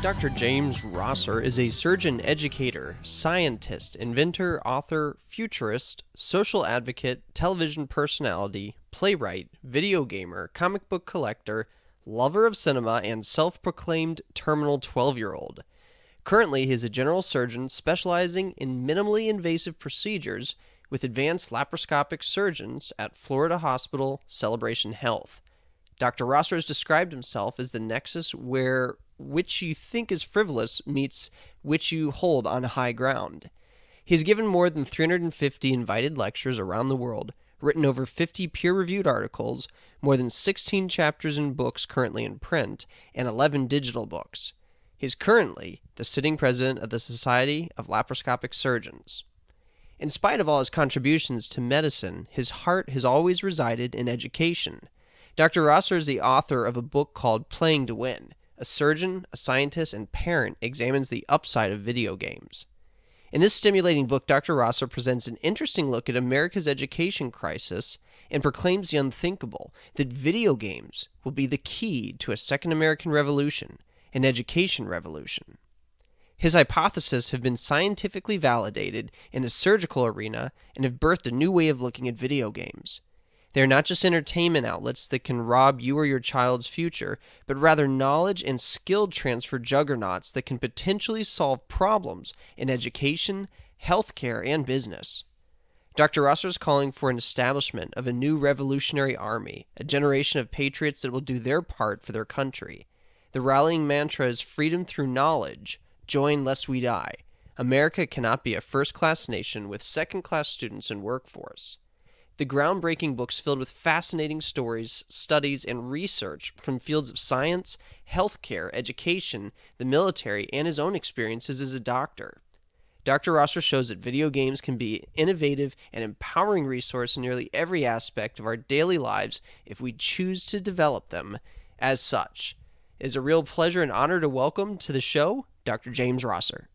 Dr. James Rosser is a surgeon educator, scientist, inventor, author, futurist, social advocate, television personality, playwright, video gamer, comic book collector, lover of cinema, and self-proclaimed terminal 12-year-old. Currently, he is a general surgeon specializing in minimally invasive procedures with advanced laparoscopic surgeons at Florida Hospital Celebration Health. Dr. Rosser has described himself as the nexus where which you think is frivolous meets which you hold on high ground. He has given more than 350 invited lectures around the world, written over 50 peer-reviewed articles, more than 16 chapters in books currently in print, and 11 digital books. He is currently the sitting president of the Society of Laparoscopic Surgeons. In spite of all his contributions to medicine, his heart has always resided in education. Dr. Rosser is the author of a book called Playing to Win. A surgeon, a scientist, and parent examines the upside of video games. In this stimulating book, Dr. Rosser presents an interesting look at America's education crisis and proclaims the unthinkable, that video games will be the key to a second American revolution, an education revolution. His hypotheses have been scientifically validated in the surgical arena and have birthed a new way of looking at video games. They are not just entertainment outlets that can rob you or your child's future, but rather knowledge and skill transfer juggernauts that can potentially solve problems in education, healthcare, and business. Dr. Rosser is calling for an establishment of a new revolutionary army, a generation of patriots that will do their part for their country. The rallying mantra is freedom through knowledge, join lest we die. America cannot be a first-class nation with second-class students and workforce. The groundbreaking book's filled with fascinating stories, studies, and research from fields of science, healthcare, education, the military, and his own experiences as a doctor. Dr. Rosser shows that video games can be an innovative and empowering resource in nearly every aspect of our daily lives if we choose to develop them as such. It is a real pleasure and honor to welcome to the show Dr. James Rosser.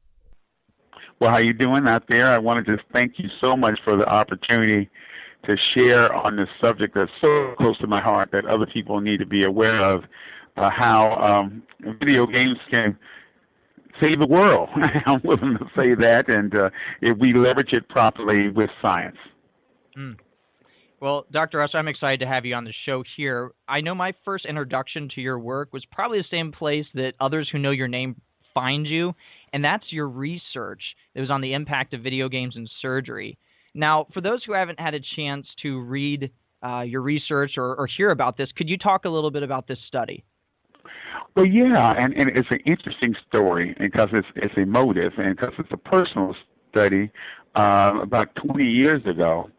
Well, how you doing out there? I want to just thank you so much for the opportunity to share on this subject that's so close to my heart that other people need to be aware of, how video games can save the world. I'm willing to say that, and if we leverage it properly with science. Well, Dr. Rosser, I'm excited to have you on the show here. I know my first introduction to your work was probably the same place that others who know your name find you, and that's your research. It was on the impact of video games in surgery. Now, for those who haven't had a chance to read your research or hear about this, could you talk a little bit about this study? Well, yeah, and it's an interesting story because it's emotive and because it's a personal study about 20 years ago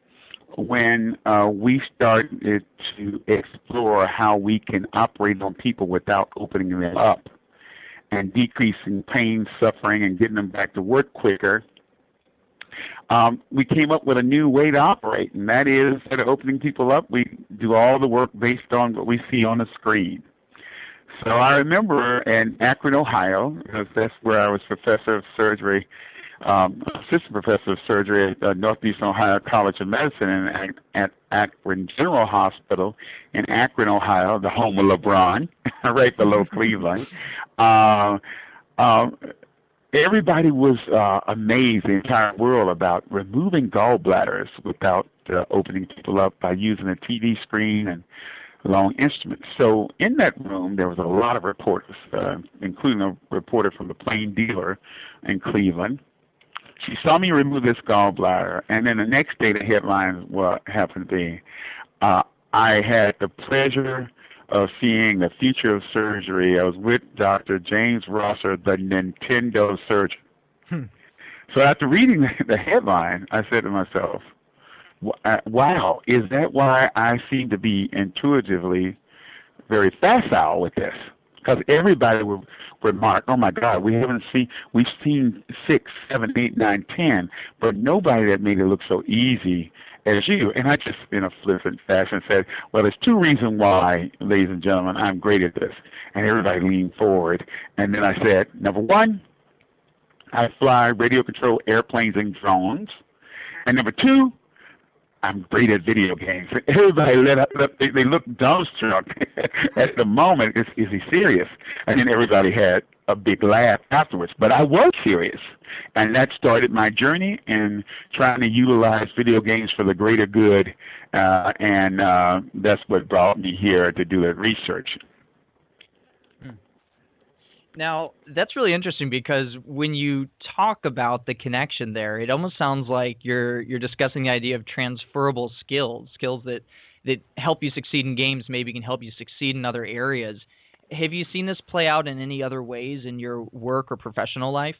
when we started to explore how we can operate on people without opening them up and decreasing pain, suffering, and getting them back to work quicker. We came up with a new way to operate, and that is, instead of opening people up, we do all the work based on what we see on the screen. So I remember in Akron, Ohio, because that's where I was professor of surgery, assistant professor of surgery at Northeastern Ohio College of Medicine and at Akron General Hospital in Akron, Ohio, the home of LeBron, right below Cleveland. Everybody was amazed, the entire world, about removing gallbladders without opening people up by using a TV screen and long instruments. So in that room, there was a lot of reporters, including a reporter from the Playin dealer in Cleveland. She saw me remove this gallbladder, and then the next day the headlines happened to be, I had the pleasure of seeing the future of surgery. I was with Dr. James Rosser, the Nintendo surgeon. So after reading the headline, I said to myself, wow, is that why I seem to be intuitively very facile with this? Because everybody would remark, oh my God, we've seen 6, 7, 8, 9, 10, but nobody that made it look so easy as you. And I just, in a flippant fashion, said, well, there's two reasons why, ladies and gentlemen, I'm great at this. And everybody leaned forward. And then I said, number one, I fly radio-controlled airplanes and drones. And number two, I'm great at video games. Everybody they looked dumbstruck at the moment. Is he serious? And then everybody had a big laugh afterwards. But I was serious, and that started my journey in trying to utilize video games for the greater good, and that's what brought me here to do the research. Now, that's really interesting because when you talk about the connection there, it almost sounds like you're discussing the idea of transferable skills, skills that help you succeed in games, maybe can help you succeed in other areas. Have you seen this play out in any other ways in your work or professional life?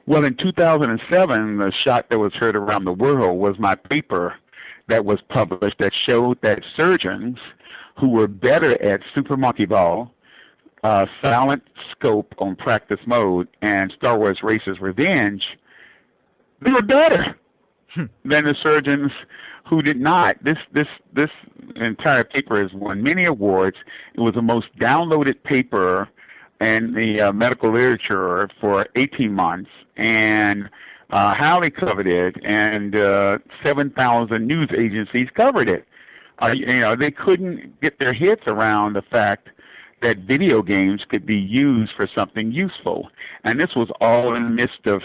Well, in 2007, the shot that was heard around the world was my paper that was published that showed that surgeons who were better at Super Monkey Ball, silent scope on practice mode, and Star Wars Racer's Revenge, they were better than the surgeons who did not. This entire paper has won many awards. It was the most downloaded paper in the medical literature for 18 months, and highly coveted, and 7,000 news agencies covered it. They couldn't get their heads around the fact that video games could be used for something useful, and this was all in the midst of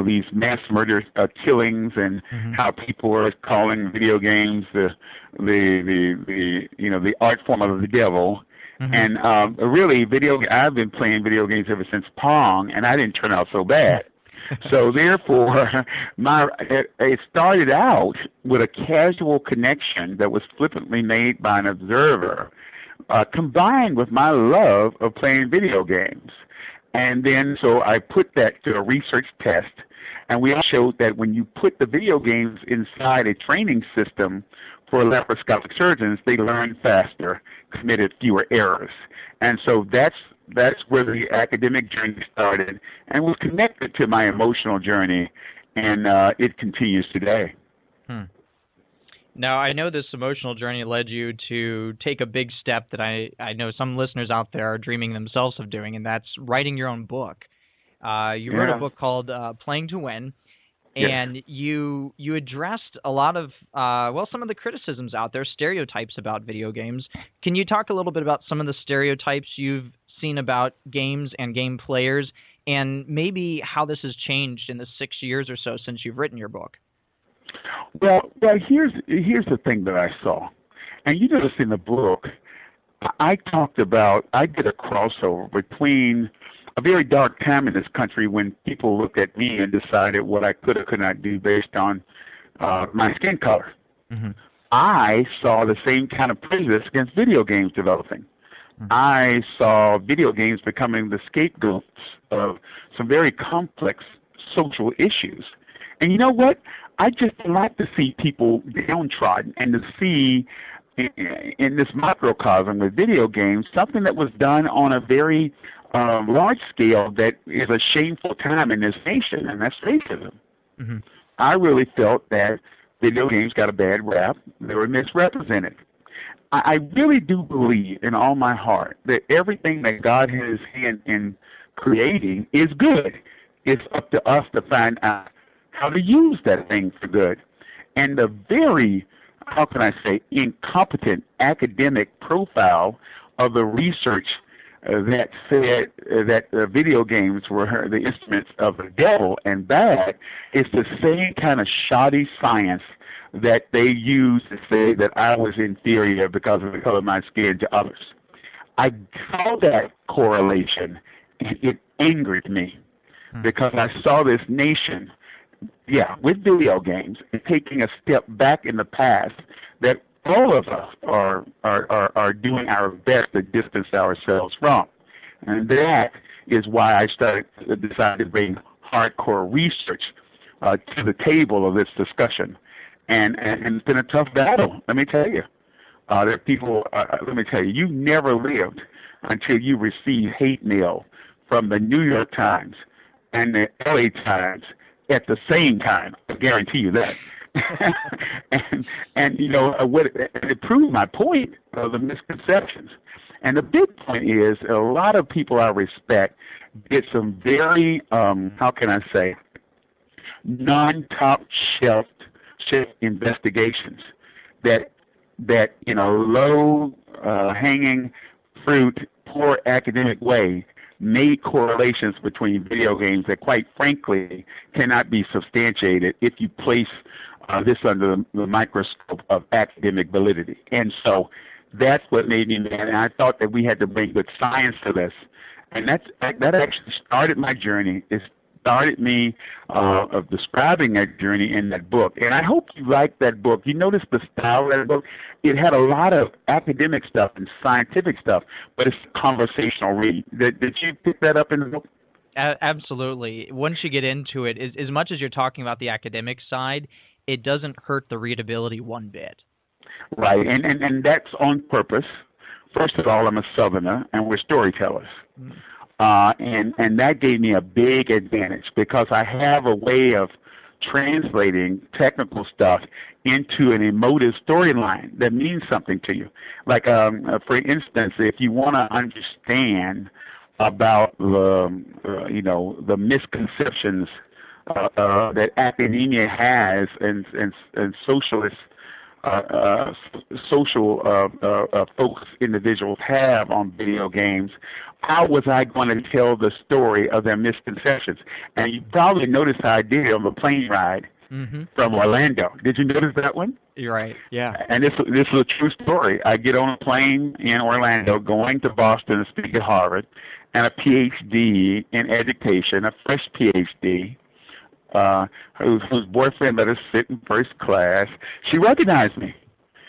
these mass murder killings, and how people were calling video games the art form of the devil. And really, I've been playing video games ever since Pong, and I didn't turn out so bad. So therefore, it started out with a casual connection that was flippantly made by an observer, combined with my love of playing video games. And then so I put that to a research test, and we showed that when you put the video games inside a training system for laparoscopic surgeons, they learn faster, committed fewer errors. And so that's where the academic journey started, and was connected to my emotional journey, and it continues today. Now, I know this emotional journey led you to take a big step that I know some listeners out there are dreaming themselves of doing, and that's writing your own book. You wrote a book called Playing to Win, and you addressed a lot of, some of the criticisms out there, stereotypes about video games. Can you talk a little bit about some of the stereotypes you've seen about games and game players, and maybe how this has changed in the 6 years or so since you've written your book? Well, here's the thing that I saw, and you notice in the book, I did a crossover between a very dark time in this country when people looked at me and decided what I could or could not do based on my skin color. I saw the same kind of prejudice against video games developing. I saw video games becoming the scapegoats of some very complex social issues. And you know what? I just like to see people downtrodden, and to see in this microcosm with video games something that was done on a very large scale that is a shameful time in this nation, and that's racism. I really felt that video games got a bad rap. They were misrepresented. I really do believe in all my heart that everything that God has his hand in creating is good. It's up to us to find out how to use that thing for good. And the very, how can I say, incompetent academic profile of the research that said that video games were the instruments of the devil and bad is the same kind of shoddy science that they use to say that I was inferior because of the color of my skin to others. I saw that correlation, and it angered me because I saw this nation, with video games, and taking a step back in the past that all of us are doing our best to distance ourselves from. And that is why I decided to bring hardcore research to the table of this discussion. And it's been a tough battle, let me tell you. There are people, let me tell you, you never lived until you received hate mail from the New York Times and the LA Times at the same time. I guarantee you that. and it proved my point of the misconceptions. And the big point is a lot of people I respect did some very, how can I say, non-top shelf investigations that low hanging fruit, poor academic way made correlations between video games that, quite frankly, cannot be substantiated if you place this under the microscope of academic validity. And so that's what made me mad. And I thought that we had to bring good science to this. And that actually started my journey. It started me of describing that journey in that book. And I hope you like that book. You notice the style of that book? It had a lot of academic stuff and scientific stuff, but it's a conversational read. Did you pick that up in the book? Absolutely. Once you get into it, as much as you're talking about the academic side, it doesn't hurt the readability one bit. Right, and that's on purpose. First of all, I'm a Southerner, and we're storytellers. And that gave me a big advantage because I have a way of translating technical stuff into an emotive storyline that means something to you. Like, for instance, if you want to understand about the misconceptions that academia has and socialist social folks, individuals have on video games, how was I going to tell the story of their misconceptions? And you probably noticed how I did it on the plane ride from Orlando. Did you notice that one? You're right, yeah. And this is a true story. I get on a plane in Orlando going to Boston to speak at Harvard, and a PhD in education, a fresh PhD, whose boyfriend let us sit in first class. She recognized me,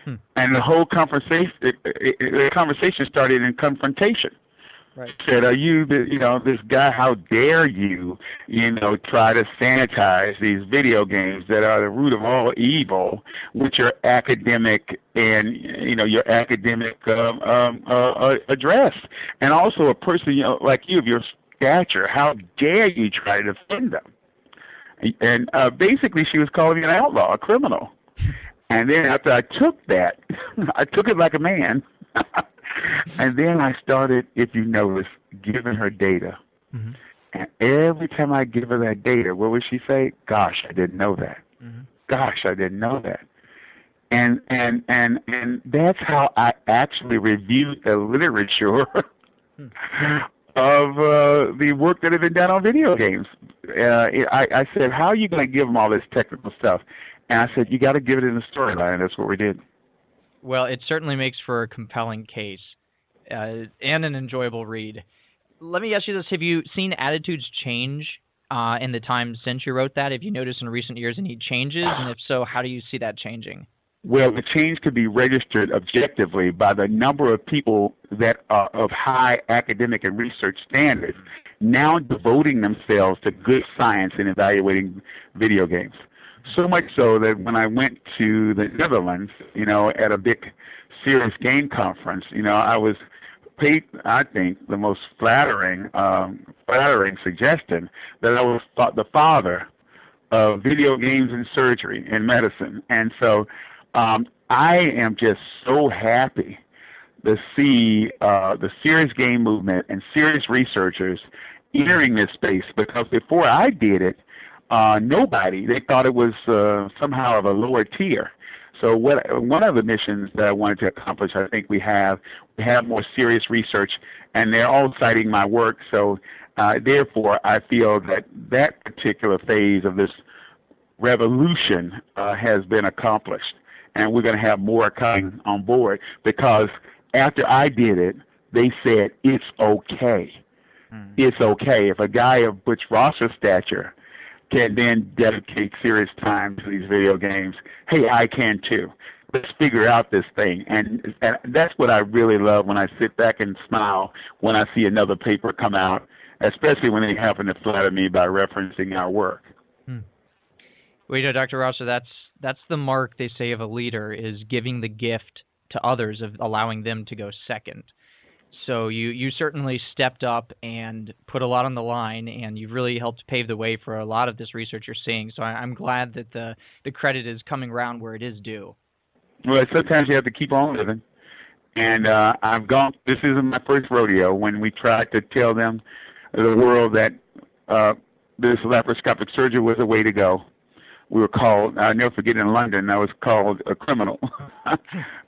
and the whole conversation started in confrontation. Right. She said, "Are you, this guy? How dare you, try to sanitize these video games that are the root of all evil, which are academic and your academic address, and also a person like you of your stature. How dare you try to defend them?" And basically, she was calling me an outlaw, a criminal. And then after I took that, I took it like a man. And then I started, if you notice, giving her data. And every time I give her that data, what would she say? "Gosh, I didn't know that. Gosh, I didn't know that." And that's how I actually reviewed the literature of the work that had been done on video games. I said, "How are you going to give them all this technical stuff?" And I said, "You got to give it in the storyline." That's what we did. Well, it certainly makes for a compelling case and an enjoyable read. Let me ask you this. Have you seen attitudes change in the time since you wrote that? Have you noticed in recent years any changes? And if so, how do you see that changing? Well, the change could be registered objectively by the number of people that are of high academic and research standards now devoting themselves to good science and evaluating video games. So much so that when I went to the Netherlands, at a big serious game conference, I was paid, I think, the most flattering suggestion that I was the father of video games and surgery and medicine. And so I am just so happy to see the serious game movement and serious researchers entering this space, because before I did it, nobody. They thought it was somehow of a lower tier. So one of the missions that I wanted to accomplish, I think we have more serious research, and they're all citing my work. So therefore, I feel that particular phase of this revolution has been accomplished, and we're going to have more coming on board, because after I did it, they said it's okay. It's okay. If a guy of Butch Rosser's stature can then dedicate serious time to these video games, hey, I can too. Let's figure out this thing. And that's what I really love when I sit back and smile when I see another paper come out, especially when they happen to flatter me by referencing our work. Well, Dr. Rosser, that's the mark, they say, of a leader, is giving the gift to others, of allowing them to go second. So you certainly stepped up and put a lot on the line, and you've really helped pave the way for a lot of this research you're seeing. So I'm glad that the credit is coming around where it is due. Well, sometimes you have to keep on living. And this isn't my first rodeo when we tried to tell the world that this laparoscopic surgery was a way to go. We were called, I'll never forget, in London, I was called a criminal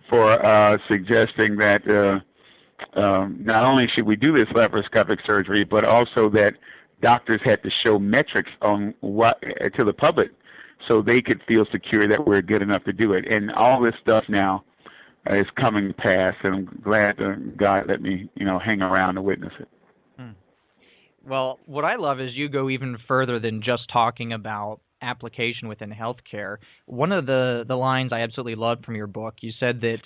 for suggesting that not only should we do this laparoscopic surgery, but also that doctors had to show metrics on what to the public so they could feel secure that we're good enough to do it. And all this stuff now is coming to pass, and I'm glad God let me, hang around to witness it. Well, what I love is you go even further than just talking about application within healthcare. One of the lines I absolutely loved from your book, you said that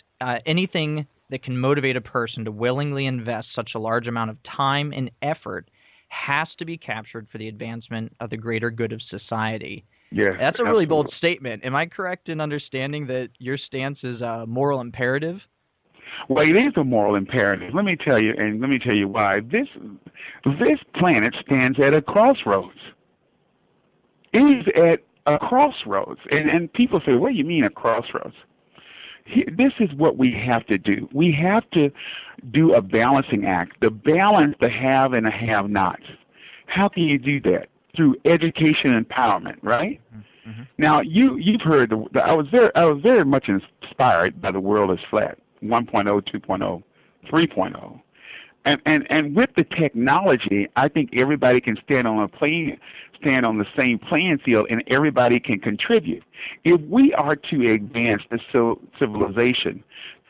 anything that can motivate a person to willingly invest such a large amount of time and effort has to be captured for the advancement of the greater good of society. Yeah, that's a really bold statement. Am I correct in understanding that your stance is a moral imperative? Well, it is a moral imperative. Let me tell you why. This planet stands at a crossroads. It is at a crossroads. And people say, what do you mean a crossroads? This is what we have to do. We have to do a balancing act, the balance the have and the have-nots. How can you do that? Through education and empowerment, right? Mm-hmm. Now, you've heard, I was very much inspired by The World is Flat, 1.0, 2.0, 3.0. And with the technology, I think everybody can stand on the same playing field, and everybody can contribute. If we are to advance the civilization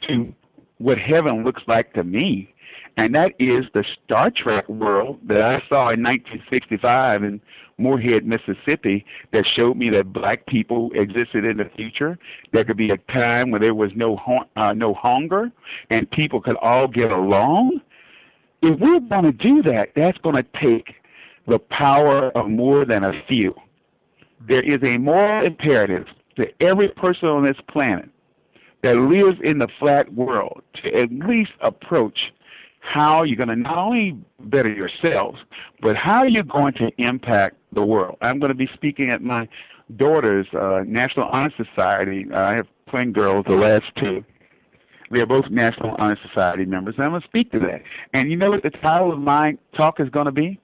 to what heaven looks like to me, and that is the Star Trek world that I saw in 1965 in Moorhead, Mississippi, that showed me that black people existed in the future. There could be a time where there was no hunger, and people could all get along. If we're going to do that, that's going to take the power of more than a few. There is a moral imperative to every person on this planet that lives in the flat world to at least approach how you're going to not only better yourselves, but how you're going to impact the world. I'm going to be speaking at my daughter's National Honor Society. I have twin girls, the last two. They're both National Honor Society members, and I'm going to speak to that. And you know what the title of my talk is going to be?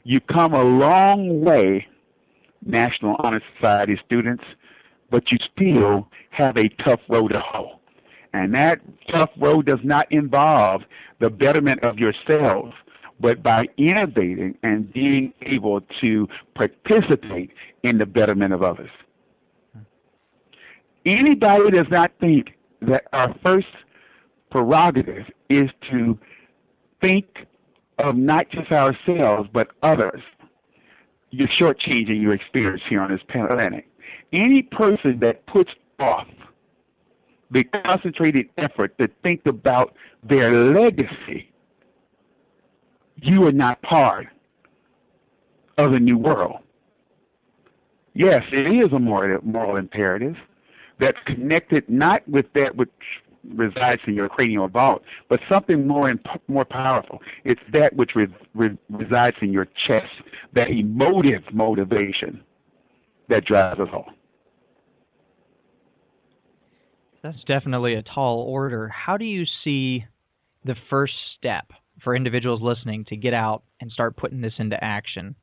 You come a long way, National Honor Society students, but you still have a tough road to hoe. And that tough road does not involve the betterment of yourselves, but by innovating and being able to participate in the betterment of others. Anybody does not think that our first prerogative is to think of not just ourselves, but others, you're shortchanging your experience here on this planet. Any person that puts off the concentrated effort to think about their legacy, you are not part of the new world. Yes, it is a moral imperative that's connected not with that which resides in your cranial vault, but something more powerful. It's that which resides in your chest, that emotive motivation that drives us all. That's definitely a tall order. How do you see the first step for individuals listening to get out and start putting this into action?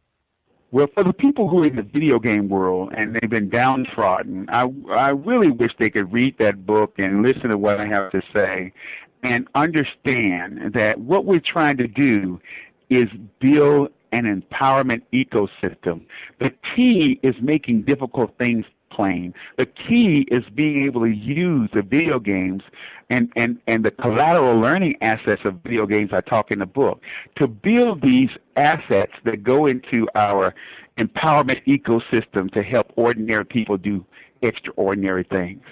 Well, for the people who are in the video game world and they've been downtrodden, I really wish they could read that book and listen to what I have to say and understand that what we're trying to do is build an empowerment ecosystem. The key is making difficult things plain. The key is being able to use the video games and the collateral learning assets of video games I talk in the book to build these assets that go into our empowerment ecosystem to help ordinary people do extraordinary things.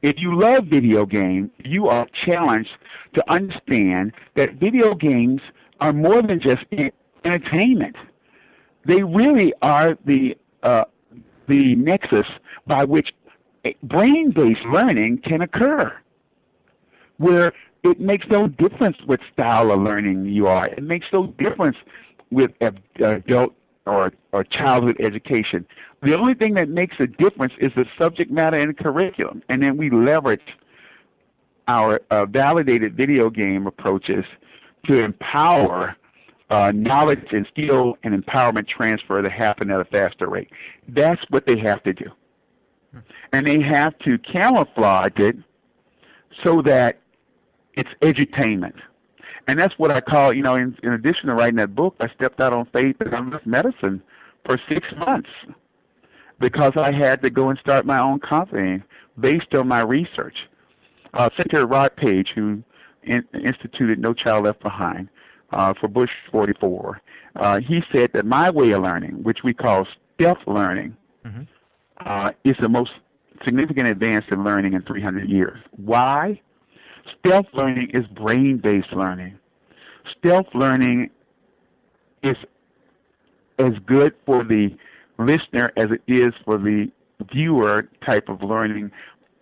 If you love video games, you are challenged to understand that video games are more than just entertainment. They really are the nexus by which brain-based learning can occur, where it makes no difference what style of learning you are. It makes no difference with adult or childhood education. The only thing that makes a difference is the subject matter and curriculum, and then we leverage our validated video game approaches to empower knowledge and skill and empowerment transfer to happen at a faster rate. That's what they have to do. And they have to camouflage it so that it's edutainment. And that's what I call, in addition to writing that book, I stepped out on faith and I left medicine for 6 months because I had to go and start my own company based on my research. Senator Rod Page, who instituted No Child Left Behind for Bush 44, he said that my way of learning, which we call stealth learning, is the most significant advance in learning in 300 years. Why? Stealth learning is brain-based learning. Stealth learning is as good for the listener as it is for the viewer type of learning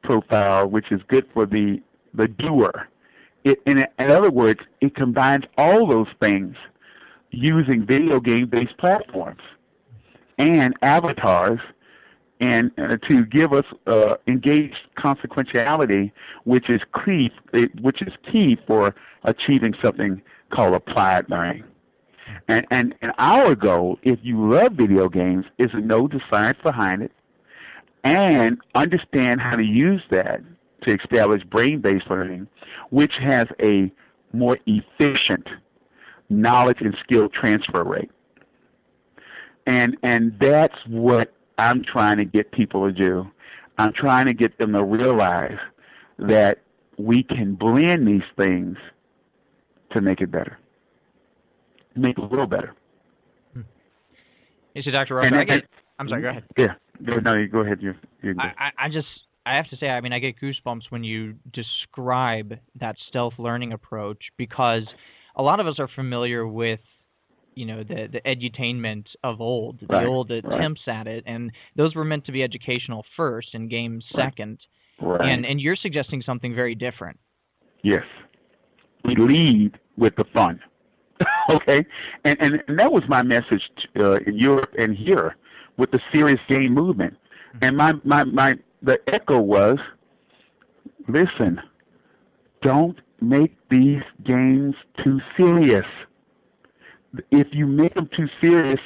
profile, which is good for the doer. In other words, it combines all those things using video game-based platforms and avatars and to give us engaged consequentiality, which is key for achieving something called applied learning. And our goal, if you love video games, is to know the science behind it and understand how to use that to establish brain-based learning, which has a more efficient knowledge and skill transfer rate. And that's what I'm trying to get people to do. I'm trying to get them to realize that we can blend these things to make it better, make it a little better. Hey, so Dr. Rucker, I'm sorry, go ahead. Yeah, no, you go ahead. I have to say, I get goosebumps when you describe that stealth learning approach, because a lot of us are familiar with the edutainment of old, the old attempts at it, and those were meant to be educational first and games second. Right. And you're suggesting something very different. Yes. We lead with the fun. Okay? And that was my message in Europe and here with the serious game movement. And the echo was, listen, don't make these games too serious. If you make them too serious,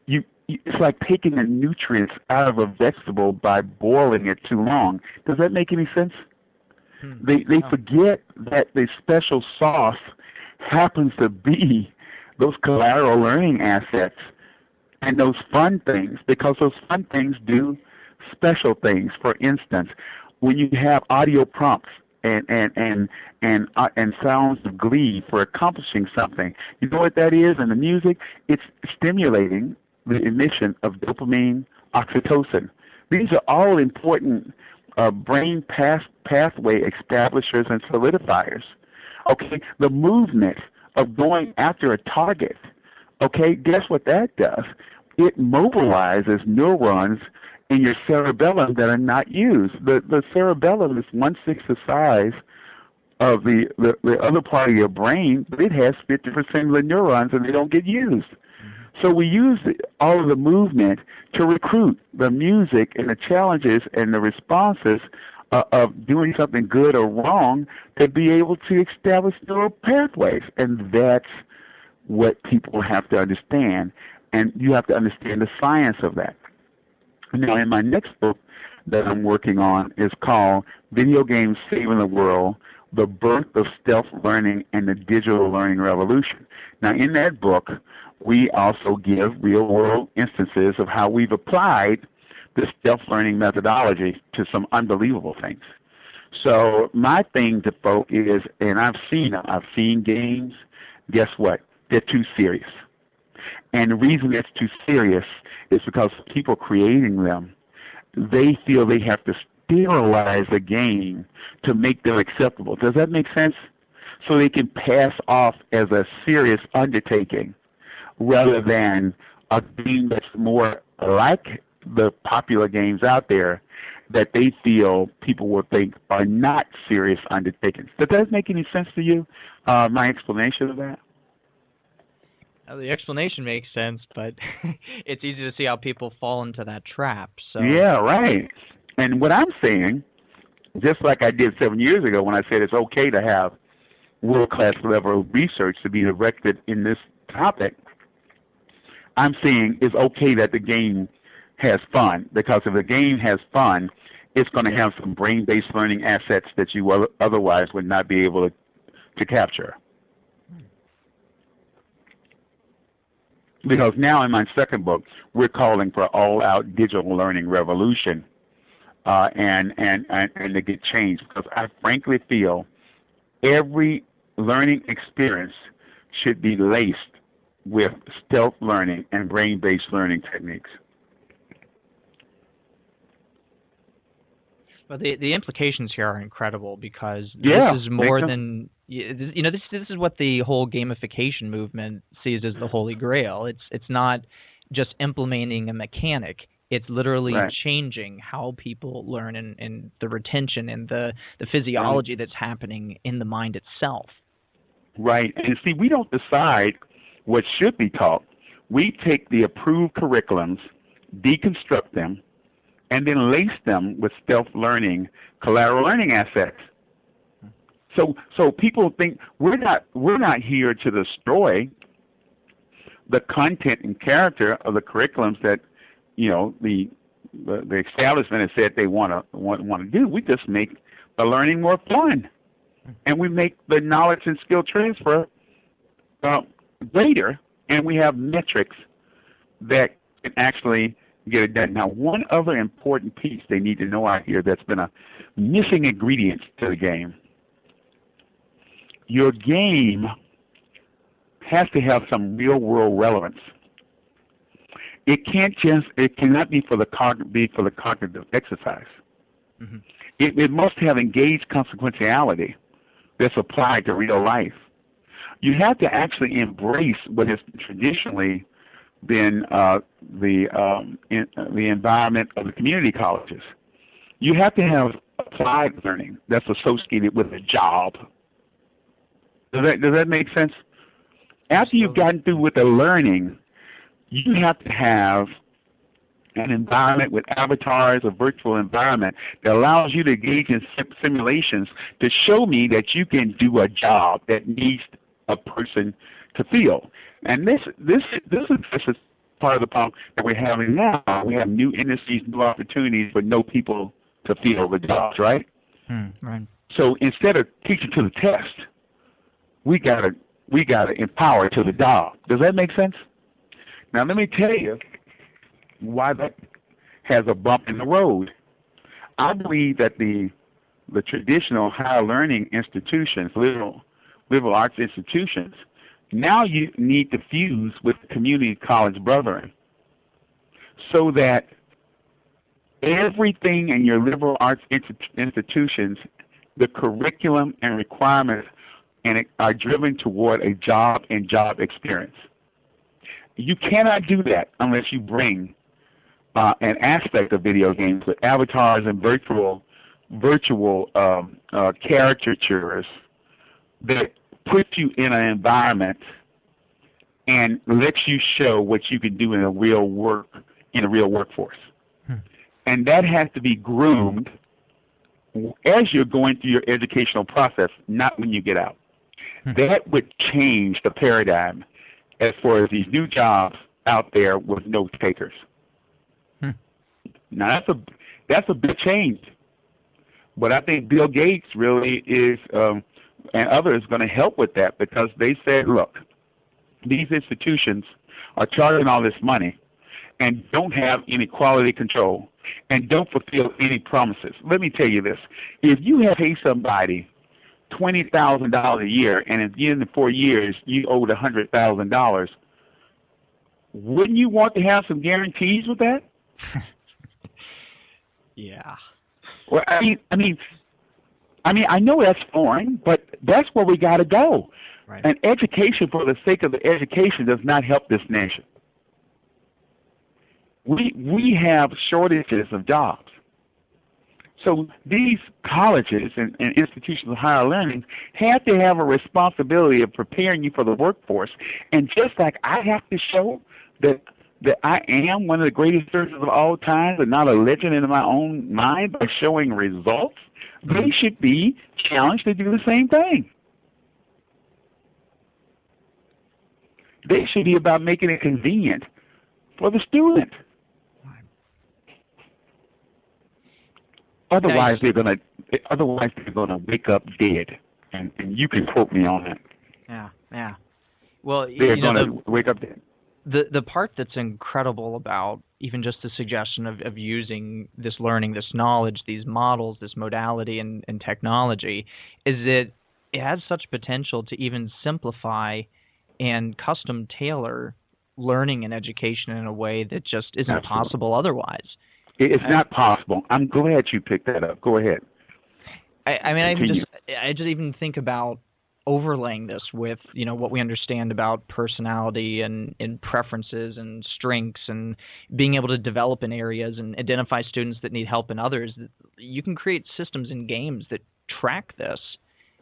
it's like taking the nutrients out of a vegetable by boiling it too long. Does that make any sense? They forget that the special sauce happens to be those collateral learning assets and those fun things, because those fun things do special things. For instance, when you have audio prompts and sounds of glee for accomplishing something, you know what that is? And the music, it's stimulating the emission of dopamine, oxytocin. These are all important brain pathway establishers and solidifiers. Okay, the movement of going after a target. Okay, guess what that does? It mobilizes neurons in your cerebellum that are not used. The cerebellum is 1/6 the size of the other part of your brain, but it has 50% of the neurons and they don't get used. So we use all of the movement to recruit the music and the challenges and the responses of doing something good or wrong to be able to establish neural pathways. And that's what people have to understand. And you have to understand the science of that. Now, in my next book that I'm working on is called Video Games Saving the World, The Birth of Stealth Learning and the Digital Learning Revolution. Now, in that book, we also give real-world instances of how we've applied the stealth learning methodology to some unbelievable things. So my thing to folk is, and I've seen games, guess what? They're too serious. And the reason it's too serious is because people creating them, they feel they have to sterilize the game to make them acceptable. Does that make sense? So they can pass off as a serious undertaking rather than a game that's more like the popular games out there that they feel people will think are not serious undertakings. Does that make any sense to you, my explanation of that? The explanation makes sense, but it's easy to see how people fall into that trap. So. Yeah, right. And what I'm saying, just like I did 7 years ago when I said it's okay to have world-class level research to be directed in this topic, I'm saying it's okay that the game has fun, because if the game has fun, it's going to have some brain-based learning assets that you otherwise would not be able to capture. Because now in my second book, we're calling for all-out digital learning revolution, and to get change. Because I frankly feel every learning experience should be laced with stealth learning and brain-based learning techniques. Well, the implications here are incredible because Yeah, this is more than this is what the whole gamification movement sees as the holy grail. It's not just implementing a mechanic. It's literally changing how people learn and the retention and the physiology that's happening in the mind itself. Right. And see, we don't decide what should be taught. We take the approved curriculums, deconstruct them, and then lace them with stealth learning, collateral learning assets. So people think we're not here to destroy the content and character of the curriculums that the establishment has said they want to do. We just make the learning more fun, and we make the knowledge and skill transfer greater, and we have metrics that can actually get it done. Now, one other important piece they need to know out here that's been a missing ingredient to the game. Your game has to have some real-world relevance. It cannot be for the cognitive exercise. Mm-hmm. It must have engaged consequentiality that's applied to real life. You have to actually embrace what has traditionally been the environment of the community colleges. You have to have applied learning that's associated with a job. Does that make sense? After you've gotten through with the learning, you have to have an environment with avatars, a virtual environment that allows you to engage in simulations to show me that you can do a job that needs a person to feel. And this is part of the problem that we're having now. We have new industries, new opportunities, but no people to feel the jobs, right? Right. So instead of teaching to the test, we gotta empower to the job. Does that make sense? Now let me tell you why that has a bump in the road. I believe that the traditional higher learning institutions, liberal arts institutions, now you need to fuse with the community college brethren so that everything in your liberal arts institutions, the curriculum and requirements are driven toward a job and job experience. You cannot do that unless you bring an aspect of video games with avatars and virtual caricatures that put you in an environment and lets you show what you can do in a real workforce. And that has to be groomed as you're going through your educational process, not when you get out. That would change the paradigm as far as these new jobs out there with no takers. Now that's a big change, but I think Bill Gates really is and others going to help with that, because they said, look, these institutions are charging all this money and don't have any quality control and don't fulfill any promises. Let me tell you this: if you have to pay somebody $20,000 a year, and at the end of 4 years you owed $100,000, wouldn't you want to have some guarantees with that? Yeah. Well, I know that's foreign, but that's where we got to go. Right. And education for the sake of the education does not help this nation. We have shortages of jobs. So these colleges and institutions of higher learning have to have a responsibility of preparing you for the workforce. And just like I have to show that I am one of the greatest searchers of all time and not a legend in my own mind by showing results, they should be challenged to do the same thing. They should be about making it convenient for the student. Otherwise, they're gonna wake up dead, and you can quote me on that. Yeah. Well, they're gonna wake up dead. The part that's incredible about even just the suggestion of using this learning, this knowledge, these models, this modality and technology is that it has such potential to even simplify and custom tailor learning and education in a way that just isn't Absolutely. possible otherwise. It's not possible. I'm glad you picked that up. Go ahead. I mean, Continue. I just even think about overlaying this with, you know, what we understand about personality and preferences and strengths and being able to develop in areas and identify students that need help in others. You can create systems and games that track this.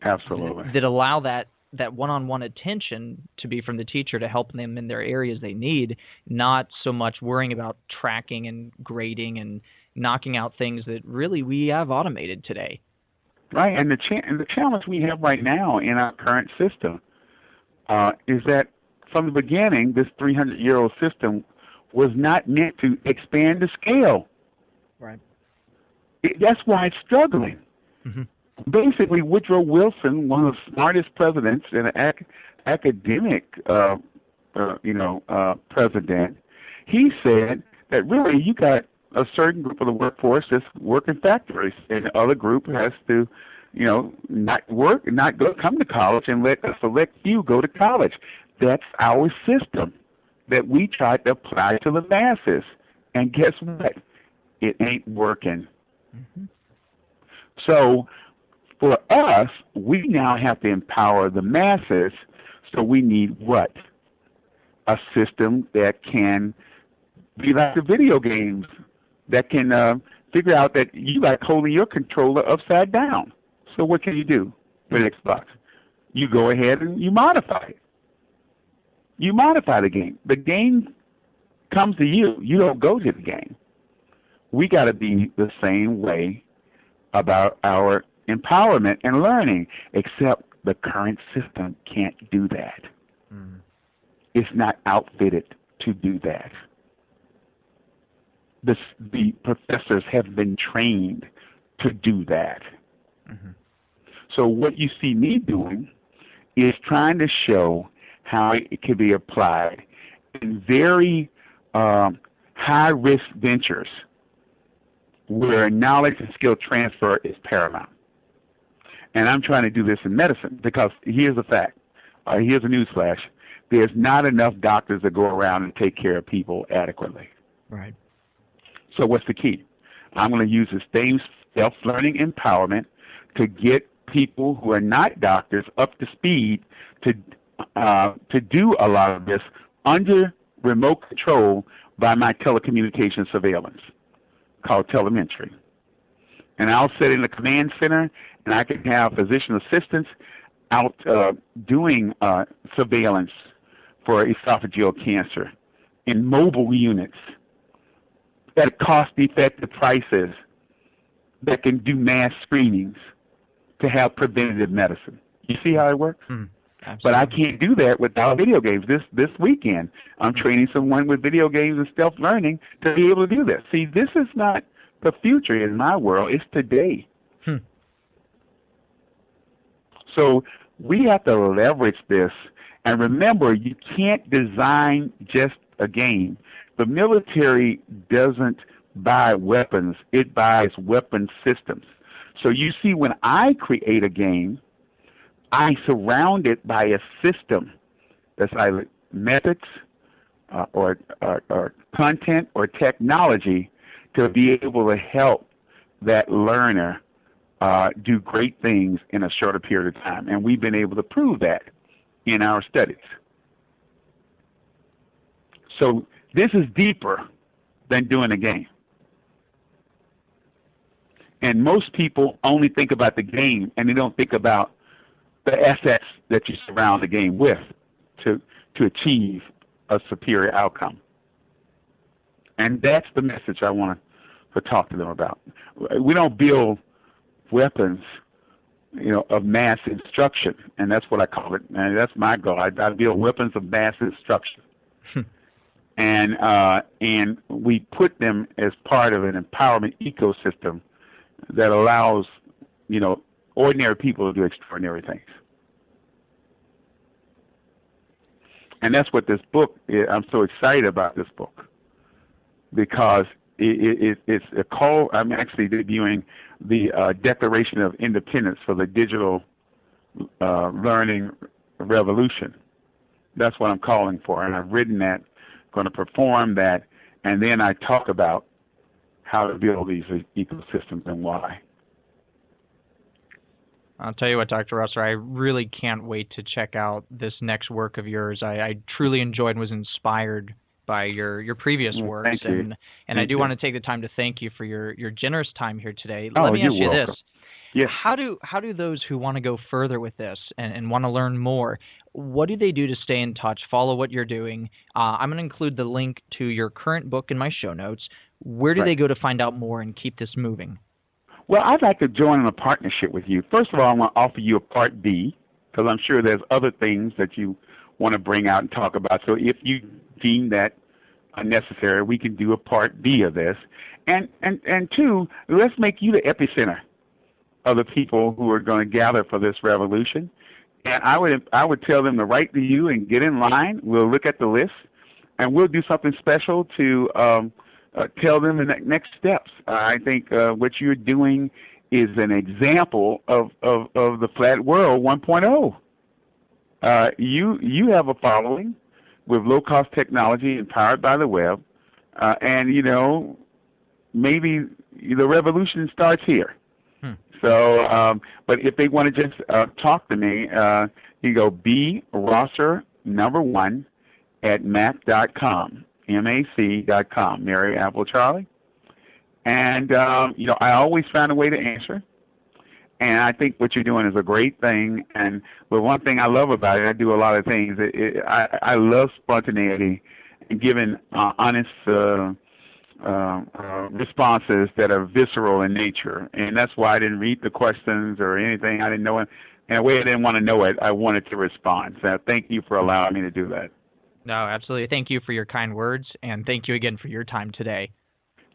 Absolutely. That allow that one-on-one attention to be from the teacher to help them in their areas they need, not so much worrying about tracking and grading and knocking out things that really we have automated today. Right, and the challenge we have right now in our current system is that from the beginning, this 300-year-old system was not meant to expand the scale. Right. That's why it's struggling. Mm-hmm. Basically, Woodrow Wilson, one of the smartest presidents and academic, president, he said that really you got a certain group of the workforce that's working factories, and the other group has to, not work, come to college, and let a select few go to college. That's our system that we tried to apply to the masses, and guess what? It ain't working. Mm-hmm. So for us, we now have to empower the masses, so we need what? A system that can be like the video games, that can figure out that you like holding your controller upside down. So what can you do with Xbox? You go ahead and you modify it. You modify the game. The game comes to you. You don't go to the game. We got to be the same way about our empowerment and learning, except the current system can't do that. Mm. It's not outfitted to do that. The professors have been trained to do that. Mm-hmm. So what you see me doing is trying to show how it can be applied in very high-risk ventures where knowledge and skill transfer is paramount. And I'm trying to do this in medicine because here's a fact. Here's a newsflash. There's not enough doctors that go around and take care of people adequately. Right. So what's the key? I'm going to use the same self-learning empowerment to get people who are not doctors up to speed to do a lot of this under remote control by my telecommunications surveillance called telemetry. And I'll sit in the command center, and I can have physician assistants out doing surveillance for esophageal cancer in mobile units at cost-effective prices that can do mass screenings to have preventative medicine. You see how it works? But I can't do that without video games. This weekend, I'm training someone with video games and self-learning to be able to do this. See, this is not the future in my world. It's today. So we have to leverage this. And remember, you can't design just a game. The military doesn't buy weapons. It buys weapon systems. So you see, when I create a game, I surround it by a system that's either methods or content or technology to be able to help that learner do great things in a shorter period of time. And we've been able to prove that in our studies. So this is deeper than doing a game. And most people only think about the game, and they don't think about the assets that you surround the game with to achieve a superior outcome. And that's the message I want to talk to them about. We don't build weapons, of mass instruction, and that's what I call it. And that's my goal. I build weapons of mass instruction. And we put them as part of an empowerment ecosystem that allows, ordinary people to do extraordinary things. And that's what this book is. I'm so excited about this book because it's a call. I'm actually debuting the Declaration of Independence for the digital learning revolution. That's what I'm calling for, and I've written that, going to perform that, and then I talk about how to build these ecosystems and why. I'll tell you what, Dr. Russer, I really can't wait to check out this next work of yours. I truly enjoyed and was inspired by your previous works. Thank you. And I do want to take the time to thank you for your generous time here today. Oh, Let me ask you welcome. this. Yes. How do those who want to go further with this and want to learn more, what do they do to stay in touch, follow what you're doing? I'm going to include the link to your current book in my show notes. Where do they go to find out more and keep this moving? Well, I'd like to join in a partnership with you. First of all, I want to offer you a Part B, because I'm sure there's other things that you want to bring out and talk about. So if you deem that necessary, we can do a Part B of this. And two, let's make you the epicenter of the people who are going to gather for this revolution. And I would tell them to write to you and get in line. We'll look at the list, and we'll do something special to tell them the next steps. I think what you're doing is an example of the flat world 1.0. You have a following with low-cost technology and powered by the web, and, maybe the revolution starts here. So, but if they want to just talk to me, you go brosser1 at mac.com, MAC.com, Mary Apple Charlie. And, I always find a way to answer. And I think what you're doing is a great thing. And but one thing I love about it, I do a lot of things. I love spontaneity and giving honest responses that are visceral in nature, and that's why I didn't read the questions or anything. I didn't know it. In a way, I didn't want to know it. I wanted to respond. So thank you for allowing me to do that. No, absolutely. Thank you for your kind words, and thank you again for your time today.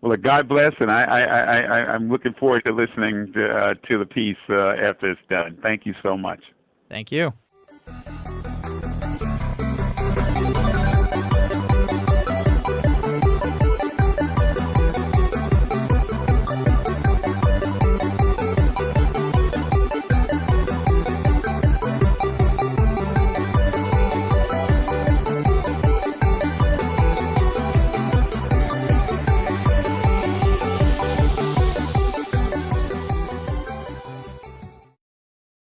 Well, God bless, and I'm looking forward to listening to the piece after it's done. Thank you so much. Thank you.